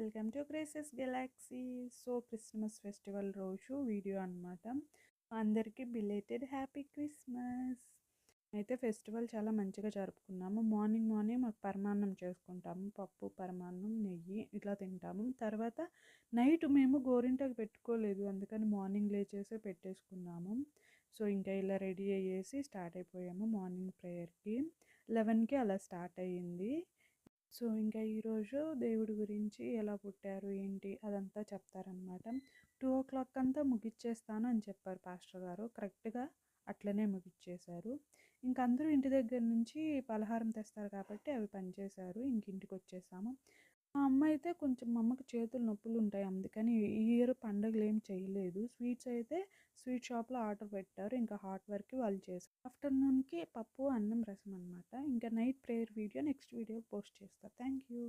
Welcome to graces Galaxy. So Christmas festival రోజు video అనమాట. అందరికీ బిలేటెడ్ హ్యాపీ క్రిస్మస్. అయితే ఫెస్టివల్ చాలా మంచిగా జరుపుకున్నాము. మార్నింగ్ మాకు పరమాన్నం చేసుకుంటాము. పప్పు, పరమాన్నం, నెయ్యి ఇట్లా తింటాము. తర్వాత నైట్ మేము గోరింటాకు పెట్టుకోలేదు, అందుకని మార్నింగ్ లేచేసే పెట్టేసుకున్నాము. సో ఇంకా ఇలా రెడీ అయ్యేసి స్టార్ట్ అయిపోయాము మార్నింగ్ ప్రేయర్కి. 11కి అలా స్టార్ట్ అయ్యింది. సో ఇంకా ఈరోజు దేవుడి గురించి ఎలా పుట్టారు ఏంటి అదంతా చెప్తారనమాట. 2 o'clock అంతా ముగిచ్చేస్తాను అని చెప్పారు పాస్టర్ గారు. కరెక్ట్గా అట్లనే ముగిచ్చేశారు. ఇంక అందరూ ఇంటి దగ్గర నుంచి పలహారం తెస్తారు కాబట్టి అవి పనిచేశారు. ఇంక ఇంటికి వచ్చేసాము. మా అమ్మ అయితే కొంచెం మా అమ్మకి చేతులు నొప్పులు ఉంటాయి, అందుకని ఈ ఇయర్ పండుగలు ఏం చేయలేదు. స్వీట్స్ అయితే స్వీట్ షాప్లో ఆర్డర్ పెట్టారు. ఇంకా హాట్ వర్క్ వాళ్ళు చేశారు. ఆఫ్టర్నూన్కి పప్పు, అన్నం, రసం అనమాట. ఇంకా night prayer video next video post చేస్తారు. Thank you.